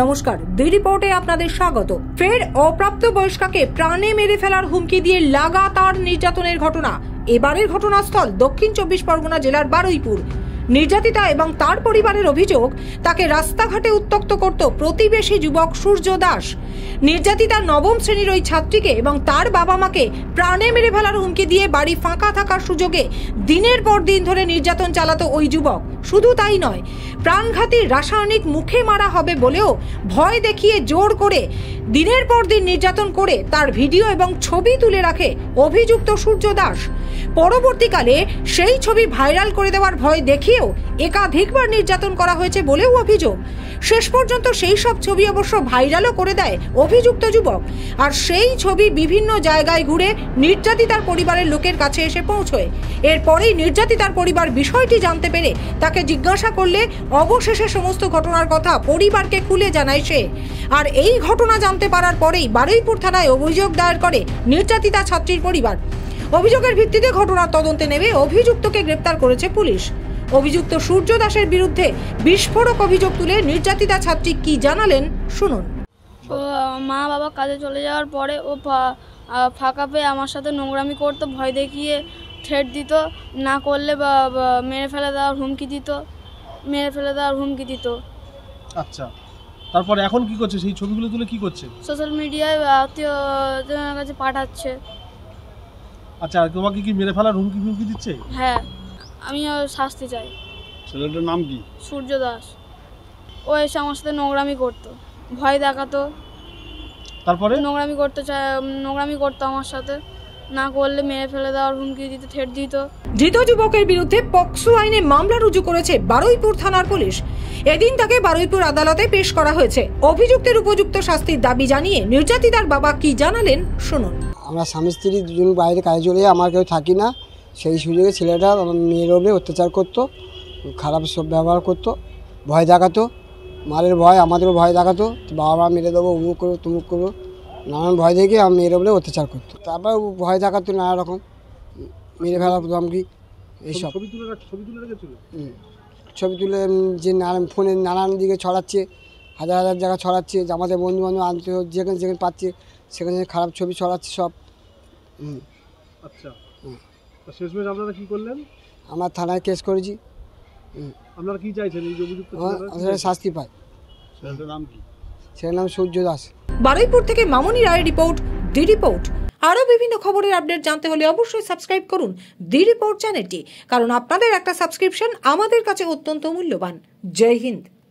নমস্কার, দি রিপোর্টে আপনাদের স্বাগত। ফের অপ্রাপ্তবয়স্কাকে প্রাণে মেরে ফেলার হুমকি দিয়ে লাগাতার নির্যাতনের ঘটনা। এবারের ঘটনাস্থল দক্ষিণ 24 পরগনা জেলার বারুইপুর। নির্যাতিতা এবং তার পরিবারের অভিযোগ, তাকে রাস্তাঘাটে উত্ত্যক্ত করত প্রতিবেশী যুবক সূর্য দাস। নির্যাতিতা নবম শ্রেণীর ওই ছাত্রীকে এবং তার বাবা মাকে প্রাণে মেরে ফেলার হুমকি দিয়ে বাড়ি ফাঁকা থাকার সুযোগে দিনের পর দিন ধরে নির্যাতন চালাতো ওই যুবক। শুধু তাই নয়, প্রাণঘাতী রাসায়নিক মুখে মারা হবে বলেও ভয় দেখিয়ে জোর করে দিনের পর দিন নির্যাতন করে তার ভিডিও এবং ছবি তুলে রাখে অভিযুক্ত সূর্য দাস। পরবর্তীকালে সেই ছবি ভাইরাল করে দেওয়ার ভয় দেখিয়েও একাধিকবার নির্যাতন করা হয়েছে বলেও অভিযোগ। শেষ পর্যন্ত সেই সব ছবি অবশ্য ভাইরালও করে দেয় অভিযুক্ত যুবক, আর সেই ছবি বিভিন্ন জায়গায় ঘুরে নির্যাতিতার পরিবারের লোকের কাছে এসে পৌঁছয়। এরপরেই নির্যাতিতার পরিবার বিষয়টি জানতে পেরে তাকে জিজ্ঞাসা করলে অবশেষে সমস্ত ঘটনার কথা পরিবারকে খুলে জানায় সে। আর এই ঘটনা জানতে পারার পরেই বারুইপুর থানায় অভিযোগ দায়ের করে নির্যাতিতা ছাত্রীর পরিবার। অভিযোগের ভিত্তিতে ঘটনার তদন্তে নেমে অভিযুক্তকে গ্রেপ্তার করেছে পুলিশ। অভিযুক্ত সূর্য দাসের বিরুদ্ধে বিস্ফোরক অভিযোগ তুলে নির্যাতিতা ছাত্রী কি জানালেন শুনুন। ও মা বাবা কাজে চলে যাওয়ার পরে ও ফাঁকা পেয়ে আমার সাথে নোংরামি করতো, ভয় দেখিয়ে থ্রেট দিত, না করলে বা মেরে ফেলে দেওয়ার হুমকি দিত। আচ্ছা, তারপর এখন কি করছে? সেই ছবিগুলো তুলে কি করছে? সোশ্যাল মিডিয়ায় আত্মীয়দের কাছে পাঠাচ্ছে। আচ্ছা, তোমাকে কি মেরে ফেলার হুমকি দিচ্ছে? হ্যাঁ, আমি শাস্তি চাই। ছেলেটার নাম কি? সূর্য দাস। ও এসে আমার সাথে নোংরামি করতো, ভয় দেখাতো, তারপরে নোংরামি করতো আমার সাথে, না করলে মেরে ফেলে দেওয়ার হুমকি দিত, থ্রেট দিত। ধৃত যুবকের বিরুদ্ধে পক্সো আইনে মামলা রুজু করেছে বারুইপুর থানার পুলিশ। এদিন তাকে বারুইপুর আদালতে পেশ করা হয়েছে। অভিযুক্তের উপযুক্ত শাস্তির দাবি জানিয়ে নির্যাতিতার বাবা কি জানালেন শুনুন। আমরা স্বামী স্ত্রী দুজন বাইরে কাজে চলে যাই, আমার কেউ থাকি না। সেই সুযোগে ছেলেটা আমার মেয়ের ওপরে অত্যাচার করতো, খারাপ সব ব্যবহার করতো, ভয় দেখাতো, মারের ভয়, আমাদেরও ভয় দেখাতো, বাবা মা মেরে দেবো, উমুক করো তুমুক করো, নানান ভয় দেখে আমার মেয়ের ওপরে অত্যাচার করতো। তারপর ভয় দেখাতো নানা রকম, মেরে ফেলার ধমকি এইসব। ছবি তুলে যে ফোনে নানান দিকে ছড়াচ্ছে, হাজার হাজার জায়গা ছড়াচ্ছে, যে আমাদের বন্ধু বান্ধব আনতে যেখানে যেখানে পাচ্ছে সেখানে খারাপ ছবি ছড়াচ্ছে সব। আচ্ছা, শেষমেশ আপনারা কি করলেন? আমরা থানায় কেস করেছি। আপনারা কি চাইছেন? এই অভিযুক্ত শাস্তি পায়। ছেলেটার নাম কি? ছেলের নাম সূর্য দাস। বারুইপুর থেকে মামনি রায়ের রিপোর্ট, দি রিপোর্ট। আরও বিভিন্ন খবরের আপডেট জানতে হলে অবশ্যই সাবস্ক্রাইব করুন দি রিপোর্ট চ্যানেলটি, কারণ আপনাদের একটা সাবস্ক্রিপশন আমাদের কাছে অত্যন্ত মূল্যবান। জয় হিন্দ।